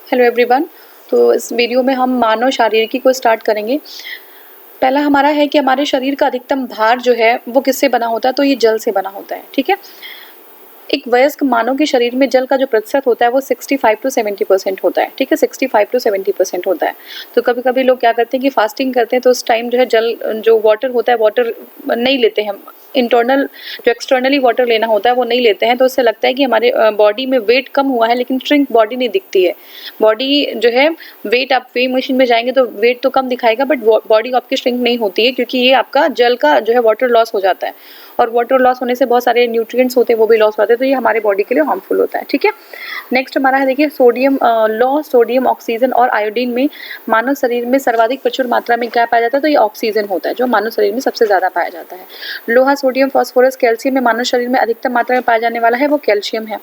Hello everyone. तो इस video में हम मानव शारीरिकी को स्टार्ट करेंगे। पहला हमारा है कि हमारे शरीर का अधिकतम भार जो है वो किससे बना होता है, तो ये जल से बना होता है। ठीक है, एक वयस्क मानव के शरीर में जल का जो प्रतिशत होता है वो 65 to 70% होता है। ठीक है, 65 to 70% होता है। तो कभी कभी लोग क्या करते हैं कि फास्टिंग करते हैं तो उस टाइम जो है जल जो वाटर होता है वाटर नहीं लेते हैं, इंटरनल जो एक्सटर्नली वाटर लेना होता है वो नहीं लेते हैं। तो उससे लगता है कि हमारे बॉडी में वेट कम हुआ है, लेकिन श्रिंक बॉडी नहीं दिखती है। बॉडी जो है वेट, आप वेइंग मशीन में जाएंगे तो वेट तो कम दिखाएगा, बट बॉडी आपकी श्रिंक नहीं होती है, क्योंकि ये आपका जल का जो है वाटर लॉस हो जाता है। और वाटर लॉस होने से बहुत सारे न्यूट्रिएंट्स होते हैं वो भी लॉस होते हैं, तो ये हमारे बॉडी के लिए हार्मफुल होता है। ठीक है, नेक्स्ट हमारा है, देखिए सोडियम लौ सोडियम, ऑक्सीजन और आयोडीन में मानव शरीर में सर्वाधिक प्रचुर मात्रा में क्या पाया जाता है, तो ये ऑक्सीजन होता है जो मानव शरीर में सबसे ज्यादा पाया जाता है। लोहा, सोडियम, फास्फोरस, कैल्शियम में मानव शरीर में अधिकतम मात्रा में पाया जाने वाला है वो कैल्शियम है।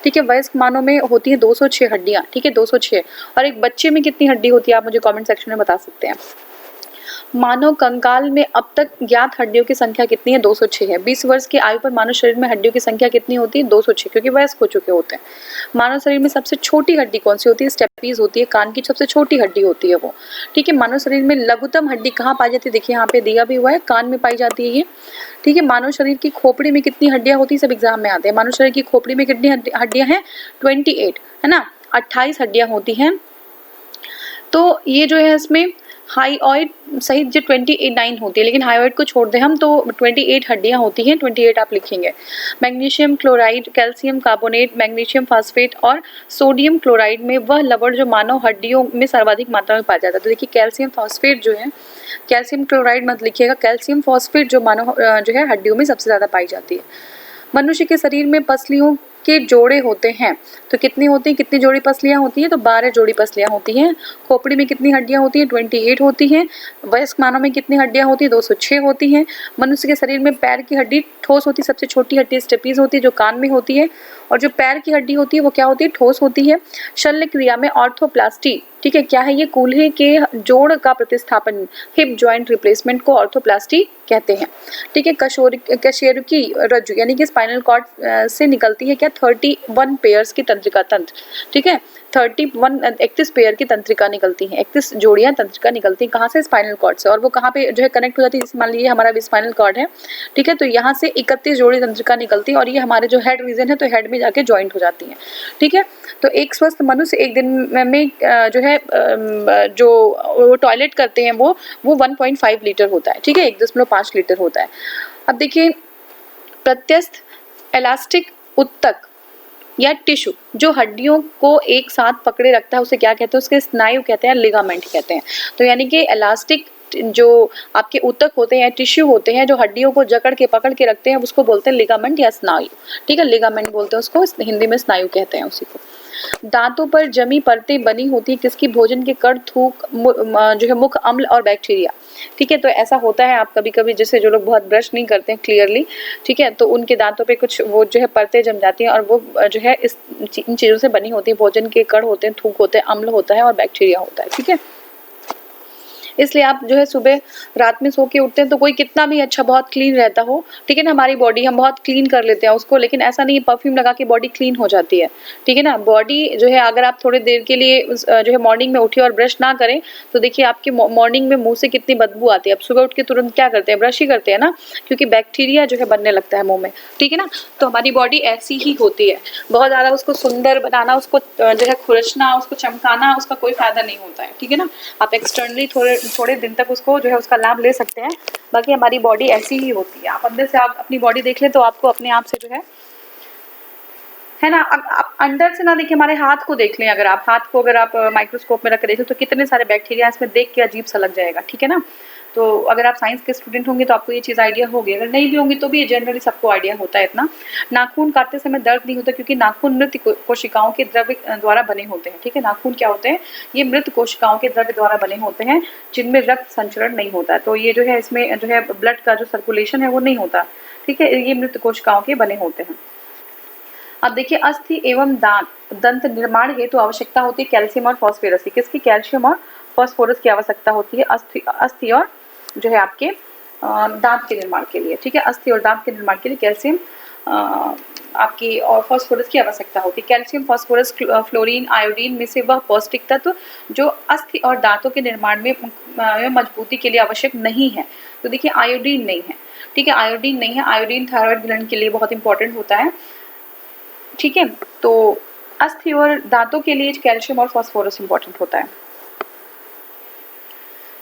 ठीक है, वयस्क मानव में होती है 206 हड्डियां। ठीक है, 206। और एक बच्चे में कितनी हड्डी होती है, आप मुझे कमेंट सेक्शन में बता सकते हैं। मानव कंकाल में अब तक ज्ञात हड्डियों की संख्या कितनी है, 206 है। 20 वर्ष की आयु पर मानव शरीर में हड्डियों की संख्या कितनी होती है, 206, क्योंकि वयस्क हो चुके होते हैं। मानव शरीर में सबसे छोटी हड्डी कौन सी होती है, स्टेपीज होती है, कान की सबसे छोटी हड्डी होती है वो। ठीक है, मानव शरीर में लघुतम हड्डी कहाँ पाई जाती है, देखिए यहाँ पे दिया भी हुआ है, कान में पाई जाती है ये। ठीक है, मानव शरीर की खोपड़ी में कितनी हड्डियां होती है, सब एग्जाम में आते हैं। मानव शरीर की खोपड़ी में कितनी हड्डियां हैं, 28 है ना, 28 हड्डियां होती हैं। तो ये जो है इसमें हाईऑइड सहित जो 29 होती है, लेकिन हाईऑइड को छोड़ दें हम तो 28 हड्डियां होती हैं, 28 आप लिखेंगे। Magnesium chloride, calcium carbonate, magnesium phosphate और सोडियम क्लोराइड में वह लवण जो मानव हड्डियों में सर्वाधिक मात्रा में पाया जाता है। तो देखिए कैल्शियम फास्फेट जो है, कैल्शियम क्लोराइड मत लिखिएगा, कैल्शियम फास्फेट जो मानव जो है हड्डियों में सबसे ज्यादा पाई जाती है। मनुष्य के शरीर में पसलियों के जोड़े होते हैं, तो कितनी होती हैं, कितनी जोड़ी पसलियां होती हैं, तो 12 जोड़ी पसलियां होती हैं। खोपड़ी में कितनी हड्डियां होती हैं, 28 होती हैं। वयस्क मानव में कितनी हड्डियां होती हैं, 206 होती हैं। मनुष्य के शरीर में पैर की हड्डी ठोस होती है, सबसे छोटी हड्डी स्टेपीज होती है जो कान में होती है। और जो पैर की हड्डी होती है वो क्या होती है, ठोस होती है। शल्य क्रिया में ऑर्थोप्लास्टी, ठीक है, क्या है ये, कूल्हे के जोड़ का प्रतिस्थापन, हिप जॉइंट रिप्लेसमेंट को ऑर्थोप्लास्टी कहते हैं। ठीक है, कशेरुकी रज्जु यानी कि स्पाइनल कॉर्ड से निकलती है क्या, 31 पेयर्स की तंत्रिका तंत्र। ठीक है, 31 पेयर की तंत्रिका निकलती है, 31 जोड़ियां तंत्रिका निकलती हैं, कहाँ से, स्पाइनल कॉर्ड से। और वो कहाँ पे जो है कनेक्ट हो जाती है, जैसे मान लीजिए हमारा भी स्पाइनल कॉर्ड है। ठीक है, तो यहाँ से 31 जोड़ी तंत्रिका निकलती है और ये हमारे जो हेड रीजन है तो हेड में जाके ज्वाइंट हो जाती है। ठीक है, तो एक स्वस्थ मनुष्य एक दिन में जो है जो टॉयलेट करते हैं वो 1.5 लीटर होता है। ठीक है, 1.5 लीटर होता है। अब देखिए, प्रत्यस्थ इलास्टिक उत्तक या टिश्यू जो हड्डियों को एक साथ पकड़े रखता है उसे क्या कहते हैं, उसके स्नायु कहते हैं, लिगामेंट कहते हैं। तो यानी कि इलास्टिक जो आपके ऊतक होते हैं, टिश्यू होते हैं जो हड्डियों को जकड़ के पकड़ के रखते हैं, उसको बोलते हैं लिगामेंट या स्नायु। ठीक है, लिगामेंट बोलते हैं उसको, हिंदी में स्नायु कहते हैं उसी को। दांतों पर जमी परतें बनी होती है किसकी, भोजन के कण, थूक, जो है मुख अम्ल और बैक्टीरिया। ठीक है, तो ऐसा होता है आप कभी कभी, जैसे जो लोग बहुत ब्रश नहीं करते हैं क्लियरली, ठीक है, तो उनके दांतों पे कुछ वो जो है परतें जम जाती हैं और वो जो है इन चीजों से बनी होती है। भोजन के कण होते हैं, थूक होते हैं, अम्ल होता है और बैक्टीरिया होता है। ठीक है, इसलिए आप जो है सुबह रात में सो के उठते हैं तो कोई कितना भी अच्छा बहुत क्लीन रहता हो, ठीक है ना, हमारी बॉडी हम बहुत क्लीन कर लेते हैं उसको, लेकिन ऐसा नहीं परफ्यूम लगा के बॉडी क्लीन हो जाती है। ठीक है ना, बॉडी जो है अगर आप थोड़ी देर के लिए जो है मॉर्निंग में उठिए और ब्रश ना करें तो देखिए आपकी मॉर्निंग में मुंह से कितनी बदबू आती है। अब सुबह उठ के तुरंत क्या करते हैं, ब्रश ही करते हैं ना, क्योंकि बैक्टीरिया जो है बनने लगता है मुंह में। ठीक है ना, तो हमारी बॉडी ऐसी ही होती है। बहुत ज्यादा उसको सुंदर बनाना, उसको जो है खुरचना, उसको चमकाना, उसका कोई फायदा नहीं होता है। ठीक है ना, आप एक्सटर्नली थोड़े दिन तक उसको जो है उसका लाभ ले सकते हैं, बाकी हमारी बॉडी ऐसी ही होती है। आप अंदर से आप अपनी बॉडी देख लें तो आपको अपने आप से जो है ना, आप अंदर से ना देखिए, हमारे हाथ को देख लें, अगर आप हाथ को माइक्रोस्कोप में रख कर देखें तो कितने सारे बैक्टीरिया इसमें देख के अजीब सा लग जाएगा। ठीक है ना, तो अगर आप साइंस के स्टूडेंट होंगे तो आपको ये चीज़ आइडिया होगी, अगर नहीं भी होंगी तो भी जनरली सबको आइडिया होता है इतना। नाखून काटते समय दर्द नहीं होता क्योंकि नाखून मृत कोशिकाओं के द्रव्य द्वारा बने होते हैं। ठीक है, नाखून क्या होते हैं, ये मृत कोशिकाओं के द्रव्य द्वारा बने होते हैं जिनमें रक्त संचरण नहीं होता है। तो ये जो है इसमें जो है ब्लड का जो सर्कुलेशन है वो नहीं होता। ठीक है, ये मृत कोशिकाओं के बने होते हैं। अब देखिए, अस्थि एवं दंत निर्माण हेतु तो आवश्यकता होती है कैल्शियम और फॉस्फोरस की। किसकी, कैल्शियम और फॉस्फोरस की आवश्यकता होती है अस्थि और जो है आपके दांत के निर्माण के लिए। ठीक है, अस्थि और दांत के निर्माण के लिए कैल्शियम आपकी और फास्फोरस की आवश्यकता होती है। कैल्शियम, फास्फोरस, फ्लोरीन, आयोडीन में से वह पौष्टिक तत्व जो अस्थि और दांतों के निर्माण में मजबूती के लिए आवश्यक नहीं है। तो देखिए आयोडीन नहीं है, ठीक है, आयोडीन नहीं है। आयोडीन थायराइड ग्लैंड के लिए बहुत इंपॉर्टेंट होता है, ठीक है। तो अस्थि और दांतों के लिए कैल्शियम और फास्फोरस इंपॉर्टेंट होता है।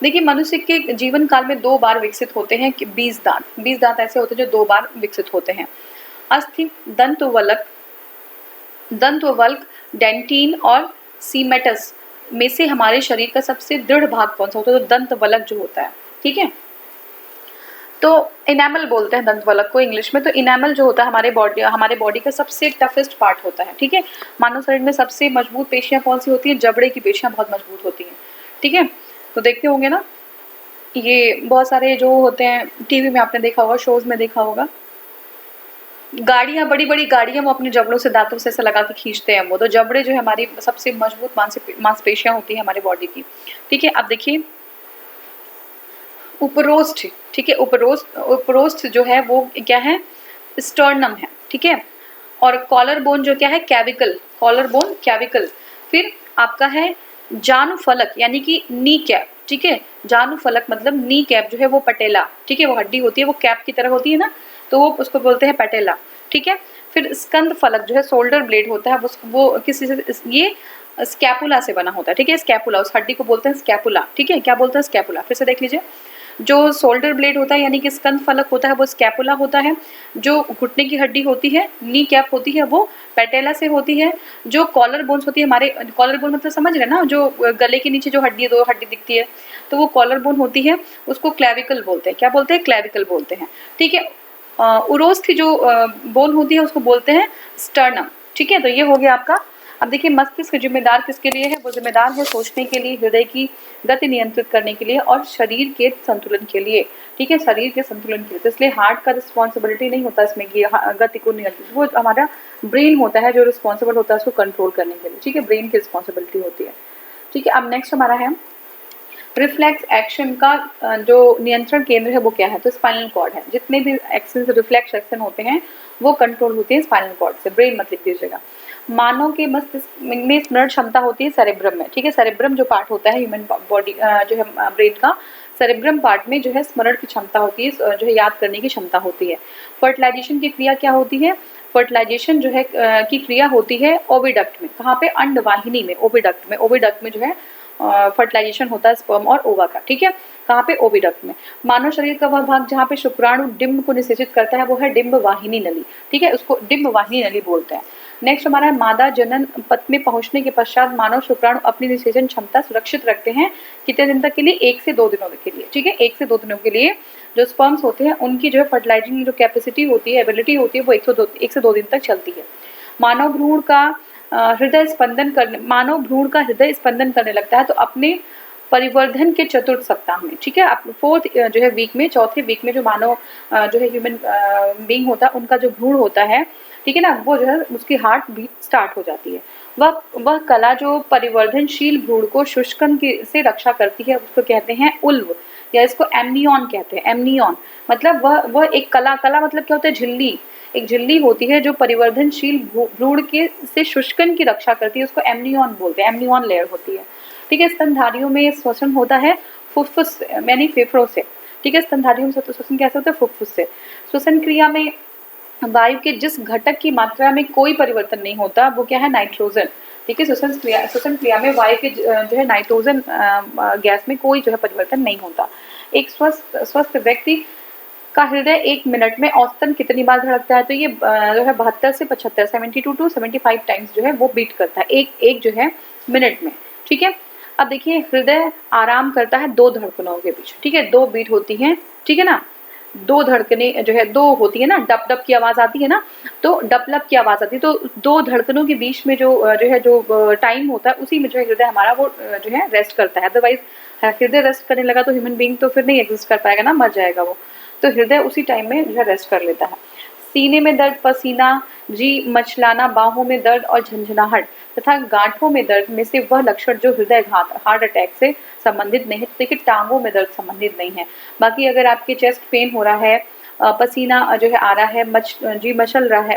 देखिए मनुष्य के जीवन काल में 2 बार विकसित होते हैं कि 20 दांत। 20 दांत ऐसे होते हैं जो 2 बार विकसित होते हैं। अस्थि, दंतवल्क, डेंटिन और सीमेटस में से हमारे शरीर का सबसे दृढ़ भाग कौन सा होता है? तो दंतवल्क जो होता है, ठीक है। तो इनेमल बोलते हैं दंतवल्क को इंग्लिश में। तो इनेमल जो होता है हमारे बॉडी का सबसे टफेस्ट पार्ट होता है, ठीक है। मानव शरीर में सबसे मजबूत पेशियां कौन सी होती है? जबड़े की पेशियां बहुत मजबूत होती हैं, ठीक है। तो देखते होंगे ना, ये बहुत सारे जो होते हैं टीवी में आपने देखा होगा, शोज में देखा होगा, गाड़ियां, बड़ी बड़ी गाड़ियां वो अपने जबड़ों से, दांतों से ऐसा लगा के खींचते हैं वो। तो जबड़े जो है हमारी सबसे मजबूत मांसपेशियां होती है हमारे बॉडी की, ठीक है। अब देखिए उपरोष्ठ, ठीक है, उपरोष्ठ जो है वो क्या है? स्टर्नम है, ठीक है। और कॉलर बोन जो क्या है? कैविकल, कॉलर बोन कैविकल। फिर आपका है जानुफलक यानी कि नी कैप, ठीक है। जानुफलक मतलब नी कैप जो है वो पटेला, ठीक है, वो हड्डी होती है, वो कैप की तरह होती है ना, तो वो उसको बोलते हैं पटेला, ठीक है। फिर स्कंद फलक जो है शोल्डर ब्लेड होता है, वो किसी से, ये स्कैपुला से बना होता है, ठीक है। स्कैपुला, उस हड्डी को बोलते हैं स्कैपुला, ठीक है। क्या बोलते हैं? स्कैपुला। फिर से देख लीजिए, जो शोल्डर ब्लेड होता है यानी कि स्कंद फलक होता है वो स्कैपुला होता है। जो घुटने की हड्डी होती है, नी कैप होती है, वो पैटेला से होती है। जो कॉलर बोन्स होती है हमारे, कॉलर बोन मतलब समझ रहे हैं ना, जो गले के नीचे जो हड्डी, 2 हड्डी दिखती है, तो वो कॉलर बोन होती है, उसको क्लेविकल बोलते हैं। क्या बोलते हैं? क्लेविकल बोलते हैं, ठीक है। उरोस्थ की जो बोन होती है उसको बोलते हैं स्टर्नम, ठीक है। तो ये हो गया आपका। अब देखिए मस्तिष्क जिम्मेदार किसके लिए है? वो जिम्मेदार है सोचने के लिए, हृदय की गति नियंत्रित करने के लिए और शरीर के संतुलन के लिए, ठीक है, शरीर के संतुलन के लिए। तो इसलिए हार्ट का रिस्पॉन्सिबिलिटी नहीं होता इसमें कि गति को नियंत्रित, वो हमारा ब्रेन होता है जो रिस्पॉन्सिबल होता है उसको कंट्रोल करने के लिए, ठीक है, ब्रेन की रिस्पॉन्सिबिलिटी होती है, ठीक है। अब नेक्स्ट हमारा है रिफ्लेक्स एक्शन का जो नियंत्रण केंद्र है वो क्या है? तो स्पाइनल कॉर्ड है। जितने भी एक्शन, रिफ्लेक्स एक्शन होते हैं वो कंट्रोल होते हैं स्पाइनल कॉर्ड से। ब्रेन मत लिख दीजिएगा। मानव के मस्तिष्क में स्मरण क्षमता होती है सेरेब्रम में, ठीक है। सेरेब्रम जो पार्ट होता है ह्यूमन बॉडी जो है ब्रेन का, सेरेब्रम पार्ट में जो है स्मरण की क्षमता होती है, जो है याद करने की क्षमता होती है। फर्टिलाइजेशन की क्रिया क्या होती है? फर्टिलाइजेशन जो है की क्रिया होती है ओविडक्ट में। कहाँ पे? अंडवाहिनी में, ओविडक्ट में। ओविडक्ट में जो है फर्टिलाइजेशन होता है स्पर्म और ओवा का, ठीक है। कहाँ पे? ओविडक्ट में। मानव शरीर का वह भाग जहाँ पे शुक्राणु डिंब को निषेचित करता है वो है डिंब वाहिनी नली, ठीक है, उसको डिंब वाहिनी नली बोलते हैं। नेक्स्ट हमारा है मादा जनन पथ में पहुंचने के पश्चात मानव शुक्राणु अपनी निषेचन क्षमता सुरक्षित रखते हैं कितने दिन तक के लिए? 1 से 2 दिनों के लिए, ठीक है। 1 से 2 दिनों के लिए जो स्पर्म्स होते हैं उनकी जो है फर्टिलाइजिंग जो कैपेसिटी होती है, एबिलिटी होती है, वो 1 से 2 दिन तक चलती है। मानव भ्रूण का हृदय स्पंदन करने लगता है तो अपने परिवर्धन के चतुर्थ सप्ताह में, ठीक है। अब 4th जो है वीक में, 4थे वीक में जो मानव जो है ह्यूमन बीइंग होता है उनका जो भ्रूण होता है, ठीक है ना, वो जो है उसकी हार्ट बीट स्टार्ट हो जाती है। वह कला जो परिवर्धनशील भ्रूण को शुष्कन से रक्षा करती है उसको कहते हैं उल्व, या इसको एमनियॉन कहते हैं। एमनियॉन मतलब वह एक कला मतलब क्या होता है? झिल्ली, एक झिल्ली होती है जो परिवर्धनशील भ्रूण के से शुष्कन की रक्षा करती है, उसको एमनियॉन बोलते हैं, एमनियॉन लेयर होती है, ठीक है। स्तनधारियों में श्वसन होता है फुफ्फुस यानी फेफड़ों से, ठीक है। स्तनधारियों में श्वसन कैसे होता है? फुफ्फुस से। श्वसन क्रिया में वायु के जिस घटक की मात्रा में कोई परिवर्तन नहीं होता वो क्या है? नाइट्रोजन, ठीक है। श्वसन क्रिया में वायु के जो है नाइट्रोजन गैस में कोई जो है परिवर्तन नहीं होता। एक स्वस्थ व्यक्ति का हृदय 1 मिनट में औसतन कितनी बार धड़कता है? तो ये जो है 72 से 75, 72 to 75 टाइम्स जो है वो बीट करता है एक जो है मिनट में, ठीक है। अब देखिए हृदय आराम करता है 2 धड़कनों के बीच, ठीक है, 2 बीट होती हैं, ठीक है ना। 2 धड़कने जो है 2 होती है ना, डप डप की आवाज आती है ना, तो डपलप की आवाज आती है, तो 2 धड़कनों के बीच में जो टाइम होता है उसी में जो है हृदय हमारा वो जो है रेस्ट करता है। अदरवाइज हृदय रेस्ट करने लगा तो ह्यूमन बीइंग तो फिर नहीं एग्जिस्ट कर पाएगा ना, मर जाएगा वो। तो हृदय उसी टाइम में जो है रेस्ट कर लेता है। सीने में दर्द, पसीना, जी मचलाना, बाहों में दर्द और झंझनाहट तथा गांठों में दर्द में से वह लक्षण जो हृदयघात, हार्ट अटैक से संबंधित नहीं है। तो देखिए टांगों में दर्द संबंधित नहीं है। बाकी अगर आपके चेस्ट पेन हो रहा है, पसीना जो है आ रहा है,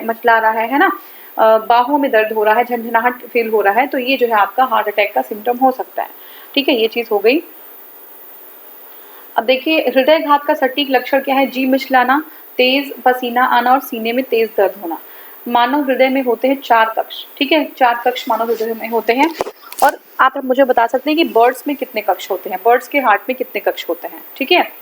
मचला रहा है ना, बाहों में दर्द हो रहा है, झंझनाहट फील हो रहा है, तो ये जो है आपका हार्ट अटैक का सिम्टम हो सकता है। ठीक है, ये चीज़ हो गई। अब देखिए हृदयघात का सटीक लक्षण क्या है? जी मिचलाना, तेज पसीना आना और सीने में तेज दर्द होना। मानव हृदय में होते हैं 4 कक्ष। ठीक है, 4 कक्ष मानव हृदय में होते हैं। और आप मुझे बता सकते हैं कि बर्ड्स में कितने कक्ष होते हैं, बर्ड्स के हार्ट में कितने कक्ष होते हैं? ठीक है,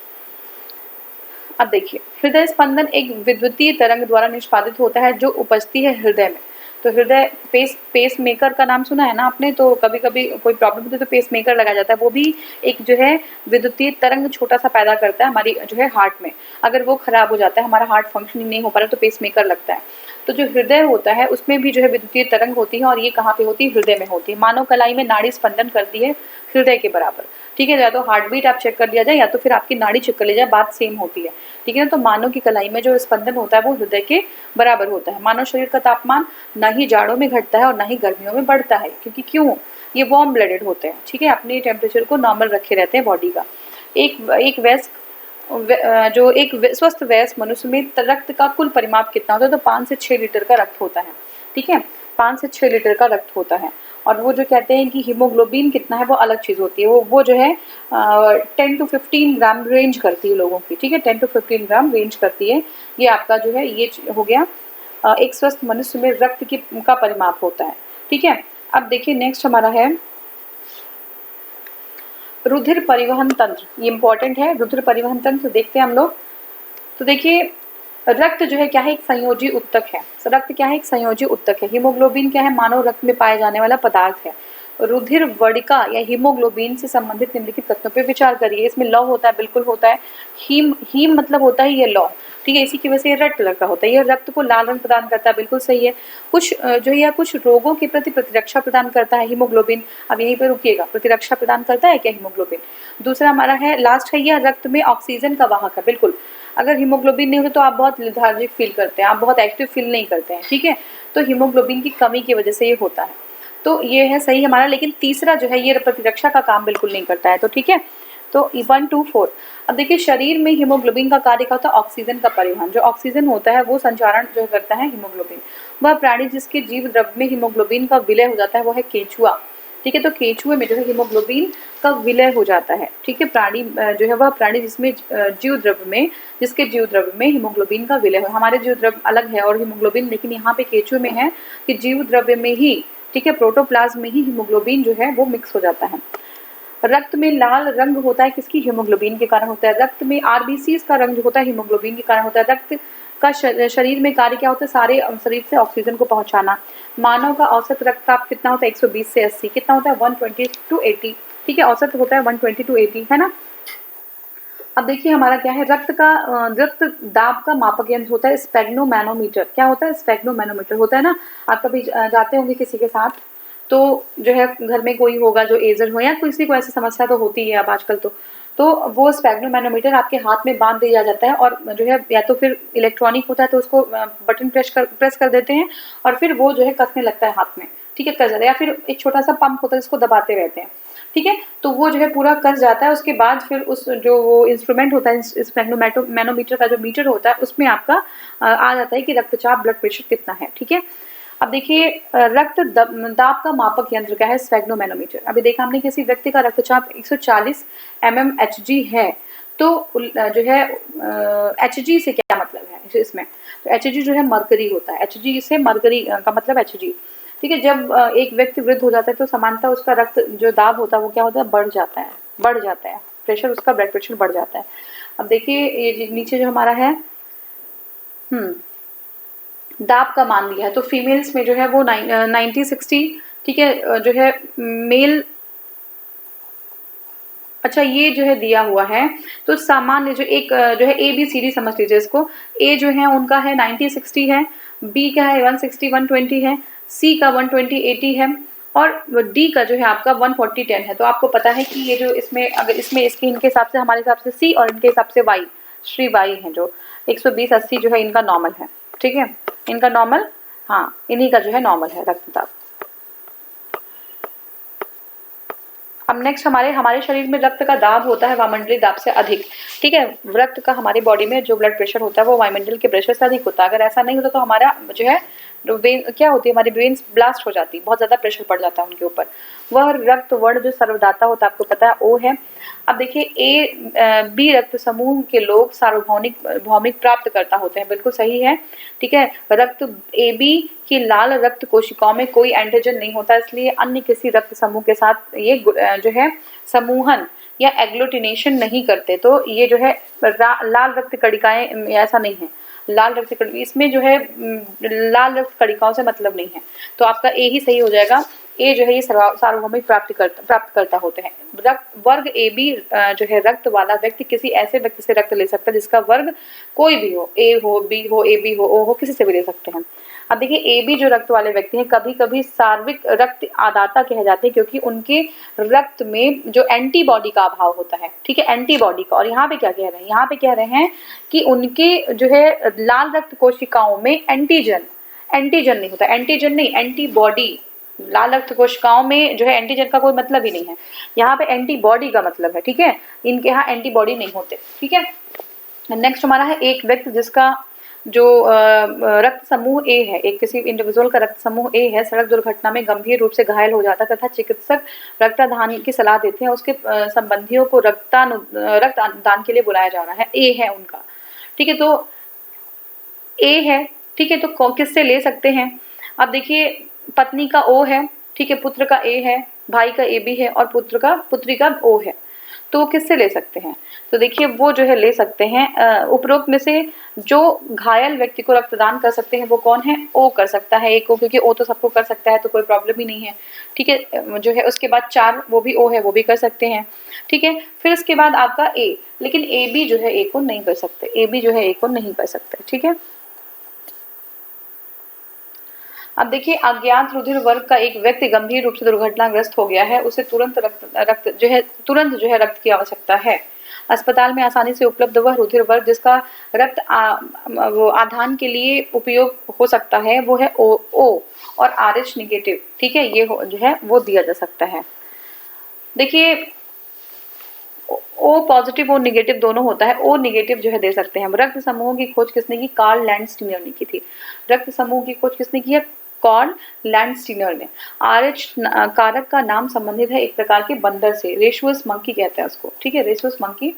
अब देखिए हृदय स्पंदन एक विद्युतीय तरंग द्वारा निष्पादित होता है जो उपजती है हृदय में। तो हृदय पेस मेकर का नाम सुना है ना आपने, तो कभी कभी कोई प्रॉब्लम होती है तो पेस मेकर लगाया जाता है, वो भी एक जो है विद्युतीय तरंग छोटा सा पैदा करता है हमारी जो है हार्ट में। अगर वो खराब हो जाता है, हमारा हार्ट फंक्शनिंग नहीं हो पा रहा, तो पेस मेकर लगता है। तो जो हृदय होता है उसमें भी जो है विद्युतीय तरंग होती है, और ये कहाँ पे होती है? हृदय में होती है। मानव कलाई में नाड़ी स्पंदन करती है हृदय के बराबर। ठीक है, या तो हार्ट बीट आप चेक कर लिया जाए या तो फिर आपकी नाड़ी चेक कर ली जाए, बात सेम होती है। ठीक है ना, तो मानव की कलाई में जो स्पंदन होता है वो हृदय के बराबर होता है। मानव शरीर का तापमान ना ही जाड़ों में घटता है और ना ही गर्मियों में बढ़ता है, क्योंकि क्यों? ये वार्म ब्लडेड होते हैं। ठीक है, अपने टेम्परेचर को नॉर्मल रखे रहते हैं बॉडी का। एक स्वस्थ वयस्क मनुष्य में रक्त का कुल परिमाप कितना होता है? तो 5 से 6 लीटर का रक्त होता है। ठीक है, 5 से 6 लीटर का रक्त होता है। और वो जो कहते हैं कि हीमोग्लोबिन कितना है, वो अलग चीज़ होती है। वो जो है 10 to 15 ग्राम रेंज करती है लोगों की। ठीक है, 10 to 15 ग्राम रेंज करती है। ये आपका जो है ये हो गया एक स्वस्थ मनुष्य में रक्त का परिमाप होता है। ठीक है, अब देखिए नेक्स्ट हमारा है रुधिर परिवहन तंत्र। ये इंपॉर्टेंट है, रुधिर परिवहन तंत्र देखते हैं हम लोग। तो देखिए रक्त जो है क्या है? एक संयोजी उत्तक है। रक्त क्या है? एक संयोजी उत्तक है। हीमोग्लोबिन क्या है? मानव रक्त में पाए जाने वाला पदार्थ है। रुधिर वर्णिका या हीमोग्लोबिन से संबंधित निम्नलिखित तथ्यों पे विचार करिए। इसमें लौ होता है, बिल्कुल होता है। हीम मतलब होता है ये लौ। ठीक है, इसी की वजह से ये रेड कलर का होता है। ये रक्त को लाल रंग प्रदान करता है, बिल्कुल सही है। कुछ रोगों के प्रति प्रतिरक्षा प्रदान करता है हीमोग्लोबिन। अब यहीं पे रुकिएगा, प्रतिरक्षा प्रदान करता है क्या हीमोग्लोबिन? दूसरा हमारा है, लास्ट है, यह रक्त में ऑक्सीजन का वाहक है। बिल्कुल, अगर हीमोग्लोबिन नहीं होता तो आप बहुत लेथार्जिक फील करते हैं, आप बहुत एक्टिव फील नहीं करते हैं। ठीक है, तो हीमोग्लोबिन की कमी की वजह से ये होता है। तो ये है सही हमारा। लेकिन तीसरा जो है ये प्रतिरक्षा का काम बिल्कुल नहीं करता है। तो ठीक है, तो 1, 2, 4। अब देखिए शरीर में हीमोग्लोबिन का कार्य क्या होता है? ऑक्सीजन का परिवहन। जो ऑक्सीजन होता है वो संचारण जो करता है हीमोग्लोबिन। वह प्राणी जिसके जीव द्रव्य में हीमोग्लोबिन का विलय हो जाता है वो है केंचुआ। ठीक है, तो केंचुए में जो है हीमोग्लोबिन का विलय हो जाता है। ठीक है, प्राणी जो है वह प्राणी जिसके जीव द्रव्य में हीमोग्लोबिन का विलय हो। हमारे जीव द्रव्य अलग है और हीमोग्लोबिन, लेकिन यहाँ पे केंचुए में है कि जीव द्रव्य में ही, ठीक है, प्रोटोप्लाज्म में ही हीमोग्लोबिन जो है वो मिक्स हो जाता है। रक्त में लाल रंग होता है किसकी? हीमोग्लोबिन के कारण होता है। रक्त में आरबीसीज का रंग जो होता है हीमोग्लोबिन के कारण होता है। रक्त का शरीर में कार्य क्या होता है? सारे शरीर से ऑक्सीजन को पहुंचाना। मानव का औसत रक्तचाप कितना होता है? 120 से 80। कितना होता है? 120 to 80। ठीक है, औसत होता है 120 to 80, है ना। अब देखिए हमारा क्या है, रक्त दाब का मापक यंत्र होता है स्फेग्नोमैनोमीटर। क्या होता है? स्फेग्नोमैनोमीटर होता है ना। आप कभी जाते होंगे किसी के साथ, तो जो है घर में कोई होगा जो एजर हो या किसी को ऐसी समस्या तो होती है अब आजकल, तो वो स्फेग्नोमैनोमीटर आपके हाथ में बांध दिया जाता है, और जो है या तो फिर इलेक्ट्रॉनिक होता है तो उसको बटन प्रेस कर देते हैं और फिर वो जो है कसने लगता है हाथ में। ठीक है, कस जाता है। या फिर एक छोटा सा पंप होता है जिसको दबाते रहते हैं। ठीक है, तो वो जो है पूरा कस जाता है। उसके बाद फिर उस जो वो इंस्ट्रूमेंट होता है, स्फेग्नोमैनोमीटर का जो मीटर होता है, उसमें आपका आ जाता है कि रक्तचाप, ब्लड प्रेशर कितना है। ठीक है, अब देखिए रक्त दाब का मापक यंत्र क्या है? स्फेग्नोमैनोमीटर। अभी देखा हमने किसी व्यक्ति का रक्तचाप 140 mmHg है, तो जो है Hg से क्या मतलब है इसमें? तो Hg जो है मरकरी होता है। Hg से मरकरी का मतलब Hg। ठीक है, जब एक व्यक्ति वृद्ध हो जाता है तो सामान्यतः उसका रक्त जो दाब होता है वो क्या होता है? बढ़ जाता है प्रेशर, उसका ब्लड प्रेशर बढ़ जाता है। अब देखिए ये नीचे जो हमारा है दाब का मान दिया है, तो फीमेल्स में जो है वो 90-60। ठीक है, जो है मेल, अच्छा ये जो है दिया हुआ है, तो सामान्य जो एक जो है ABCD समझ लीजिए इसको। A जो है उनका है 90-60 है, B का है 160-120 है, C का 120-80 है, और D का जो है आपका 140-10 है। तो आपको पता है कि ये जो इसमें अगर इसमें इसके इनके हिसाब से, हमारे हिसाब से C और इनके हिसाब से Y, श्री Y है, जो 120-80 जो है इनका नॉर्मल है। ठीक है, इनका नॉर्मल, हाँ इन्हीं का जो है नॉर्मल है रक्तदाब। अब नेक्स्ट हमारे शरीर में रक्त का दाब होता है वायुमंडलीय दाब से अधिक। ठीक है। रक्त का हमारी बॉडी में जो ब्लड प्रेशर होता है वो वायुमंडल के प्रेशर से अधिक होता है। अगर ऐसा नहीं होता तो हमारा जो है वेन क्या होती है, हमारी वेन्स ब्लास्ट हो जाती है, बहुत ज़्यादा प्रेशर पड़ जाता है उनके ऊपर। वह रक्त वर्ण जो सर्वदाता होता है, आपको पता है ओ है। अब देखिए ए बी रक्त समूह के लोग सार्वभौमिक भौमिक प्राप्त करता होते हैं, बिल्कुल सही है। ठीक है, रक्त ए बी की लाल रक्त कोशिकाओं में कोई एंटीजन नहीं होता, इसलिए अन्य किसी रक्त समूह के साथ ये जो है समूहन या एग्लूटिनेशन नहीं करते। तो ये जो है लाल रक्त कणिकाएं ऐसा नहीं है, लाल रक्त कणिका इसमें जो है लाल रक्त कणिकाओं से मतलब नहीं है। तो आपका ए ही सही हो जाएगा। ए जो है ये सार्वभौमिक प्राप्त करता होते हैं। रक्त वर्ग ए बी जो है रक्त वाला व्यक्ति किसी ऐसे व्यक्ति से रक्त ले सकता है जिसका वर्ग कोई भी हो, ए हो, बी हो, ए बी हो, ओ हो, किसी से भी ले सकते हैं। अब देखिए ए बी जो रक्त वाले व्यक्ति हैं कभी कभी सार्विक रक्त आदाता कहे जाते हैं, क्योंकि उनके रक्त में जो एंटीबॉडी का अभाव होता है। ठीक है, एंटीबॉडी का। और यहाँ पे क्या कह रहे हैं, यहाँ पे कह रहे हैं कि उनके जो है लाल रक्त कोशिकाओं में एंटीजन नहीं होता, एंटीजन नहीं, एंटीबॉडी। लाल रक्त कोशिकाओं में जो है एंटीजन का कोई मतलब ही नहीं है, यहाँ पे एंटीबॉडी का मतलब है। ठीक है, इनके यहाँ एंटीबॉडी नहीं होते। ठीक है, नेक्स्ट हमारा है एक व्यक्ति जिसका जो रक्त समूह ए है, एक किसी इंडिविजुअल का रक्त समूह ए है, सड़क दुर्घटना में गंभीर रूप से घायल हो जाता है तथा चिकित्सक रक्तदान की सलाह देते हैं, उसके संबंधियों को रक्तदान के लिए बुलाया जा रहा है। ए है उनका। ठीक है, तो ए है। ठीक है, तो किससे ले सकते हैं? अब देखिए पत्नी का ओ है, ठीक है, पुत्र का ए है, भाई का ए बी है और पुत्री का ओ है। तो किससे ले सकते हैं? तो देखिए वो जो है ले सकते हैं उपरोक्त में से जो घायल व्यक्ति को रक्तदान कर सकते हैं वो कौन है? ओ कर सकता है ए को, क्योंकि ओ तो सबको कर सकता है तो कोई प्रॉब्लम ही नहीं है। ठीक है, जो है उसके बाद 4 वो भी ओ है, वो भी कर सकते हैं। ठीक है, फिर उसके बाद आपका ए, लेकिन ए बी जो है ए को नहीं कर सकते, ए बी जो है ए को नहीं कर सकते। ठीक है, अब देखिए अज्ञात रुधिर वर्ग का एक व्यक्ति गंभीर रूप से दुर्घटनाग्रस्त हो गया है, उसे तुरंत रक्त की आवश्यकता है। अस्पताल में आसानी से उपलब्ध वह रुधिर वर्ग जिसका रक्त वो आधान के लिए उपयोग हो सकता है वो है ओ और RH निगेटिव। ठीक है, ये जो है वो दिया जा सकता है। देखिए ओ पॉजिटिव और निगेटिव दोनों होता है, ओ निगेटिव जो है दे सकते हैं हम। रक्त समूहों की खोज किसने की? कार्ल लैंडस्टीनर ने की थी। रक्त समूह की खोज किसने की है? कार्ल लैंडस्टीनर ने। RH कारक का नाम संबंधित है एक प्रकार के बंदर से, रेशुअस मंकी कहते हैं उसको। ठीक है, रेशुअस मंकी।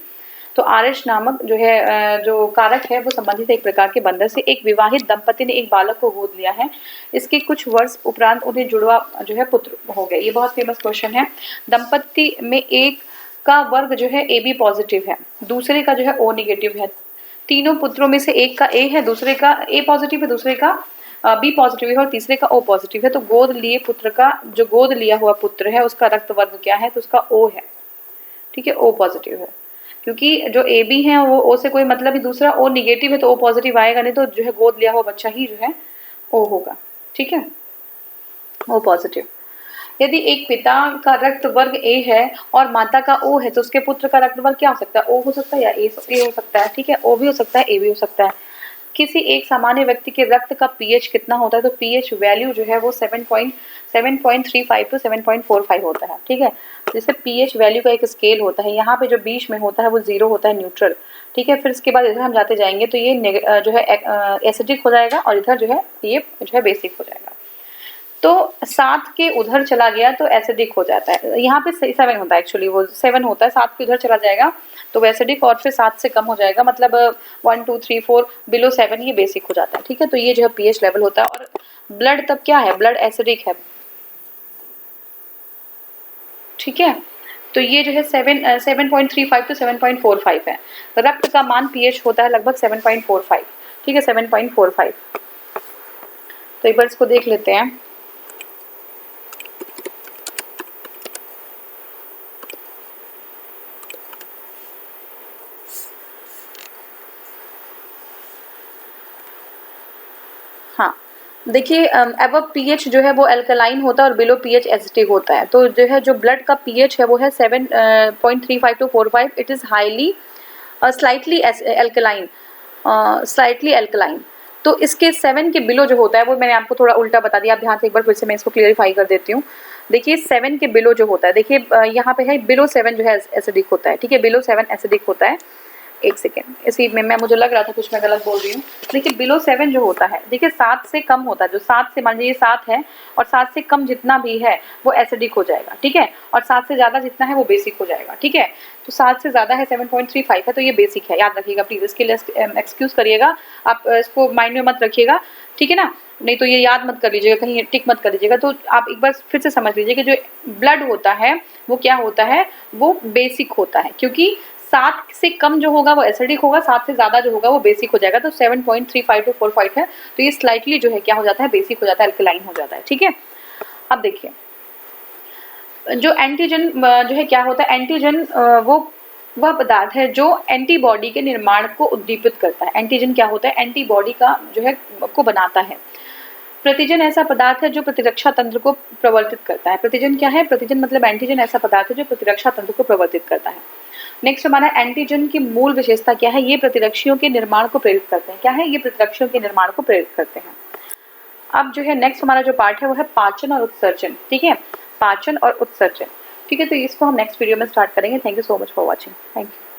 तो RH नामक जो है जो कारक है वो संबंधित है एक प्रकार के बंदर से। एक विवाहित दंपति ने एक बालक को गोद लिया है, इसके कुछ वर्ष उपरांत उन्हें जुड़वा जो है पुत्र हो गए। ये बहुत फेमस क्वेश्चन है। दंपति में एक का वर्ग जो है AB पॉजिटिव है, दूसरे का जो है O निगेटिव है। तीनों पुत्रों में से एक का A है, दूसरे का A पॉजिटिव है, दूसरे का B पॉजिटिव है और तीसरे का O पॉजिटिव है। तो गोद लिए पुत्र का जो गोद लिया हुआ पुत्र है उसका रक्त वर्ग क्या है? तो उसका O है। ठीक है, O पॉजिटिव है, क्योंकि जो AB है वो O से कोई मतलब ही, दूसरा O निगेटिव है तो O पॉजिटिव आएगा नहीं, तो जो है गोद लिया हुआ बच्चा ही जो है O होगा। ठीक है, O पॉजिटिव। यदि एक पिता का रक्त वर्ग A है और माता का O है तो उसके पुत्र का रक्त वर्ग क्या हो सकता है? O हो सकता है या A हो सकता है। ठीक है, O भी हो सकता है, A भी हो सकता है। किसी एक सामान्य व्यक्ति के रक्त का pH कितना होता है? तो pH वैल्यू जो है वो 7.35 to 7.45 होता है। ठीक है, जैसे pH वैल्यू का एक स्केल होता है, यहाँ पे जो बीच में होता है वो 0 होता है, न्यूट्रल। ठीक है, फिर इसके बाद इधर हम जाते जाएंगे तो ये जो है एसिडिक हो जाएगा और इधर जो है ये जो है बेसिक हो जाएगा। तो 7 के उधर चला गया तो एसिडिक हो जाता है। यहाँ पे 7 होता है, एक्चुअली वो 7 होता है, 7 के उधर चला जाएगा तो एसिडिक, और फिर 7 से कम हो जाएगा, मतलब 1 2 3 4 बिलो 7 ये बेसिक हो जाता है। ठीक है, तो ये जो है pH लेवल होता है। और ब्लड तब क्या है? ब्लड एसिडिक है। ठीक है, तो ये जो है 7.35 to 7.45 है। रक्त का मान pH होता है लगभग 7.45। ठीक है, 7.45। तो एक बार इसको देख लेते हैं। हाँ, देखिए अबव pH जो है वो अल्कलाइन होता है और बिलो pH एसिडिक होता है। तो जो है जो ब्लड का pH है वो है 7.35 to 45। It is highly slightly alkaline. तो इसके 7 के बिलो जो होता है वो मैंने आपको थोड़ा उल्टा बता दिया, आप ध्यान से एक बार फिर से मैं इसको क्लियरिफाई कर देती हूँ। देखिए 7 के बिलो जो होता है, देखिए यहाँ पे है बिलो 7 जो है एसिडिक होता है। ठीक है, बिलो 7 एसिडिक होता है। एक सेकेंड, इसी में मुझे लग रहा था कुछ मैं गलत बोल रही हूँ। देखिए बिलो 7 जो होता है, देखिए 7 से कम होता है, जो 7 से मान लीजिए 7 है और 7 से कम जितना भी है वो एसिडिक हो जाएगा, ठीक है, और 7 से ज़्यादा जितना है वो बेसिक हो जाएगा, ठीक है। तो 7 से ज़्यादा है 7.35 है तो ये बेसिक है, याद रखिएगा प्लीज़, इसके लिए एक्सक्यूज़ करिएगा, आप इसको माइंड में मत रखिएगा, ठीक है ना, नहीं तो ये याद मत कर लीजिएगा, कहीं टिक मत कर लीजिएगा। तो आप एक बार फिर से समझ लीजिए कि जो ब्लड होता है वो क्या होता है, वो बेसिक होता है, क्योंकि 7 से कम जो होगा वो एसिडिक होगा, 7 से ज़्यादा जो होगा वो बेसिक हो जाएगा। तो 7.35 टू 45 है तो ये स्लाइटली जो है क्या हो जाता है, बेसिक हो जाता है, अल्कलाइन हो जाता है, ठीक है। अब देखिए जो एंटीजन जो है क्या होता है, एंटीजन वह पदार्थ है जो एंटीबॉडी के निर्माण को उद्दीपित करता है। एंटीजन क्या होता है, एंटीबॉडी का जो है को बनाता है। प्रतिजन ऐसा पदार्थ है जो प्रतिरक्षा तंत्र को प्रवर्तित करता है। प्रतिजन क्या है, प्रतिजन मतलब एंटीजन ऐसा पदार्थ है जो प्रतिरक्षा तंत्र को प्रवर्तित करता है। नेक्स्ट हमारा एंटीजन की मूल विशेषता क्या है, ये प्रतिरक्षियों के निर्माण को प्रेरित करते हैं। क्या है, ये प्रतिरक्षियों के निर्माण को प्रेरित करते हैं। अब जो है नेक्स्ट हमारा जो पार्ट है वो है पाचन और उत्सर्जन, ठीक है, पाचन और उत्सर्जन, ठीक है। तो इसको हम नेक्स्ट वीडियो में स्टार्ट करेंगे। Thank you so much for watching, thank you.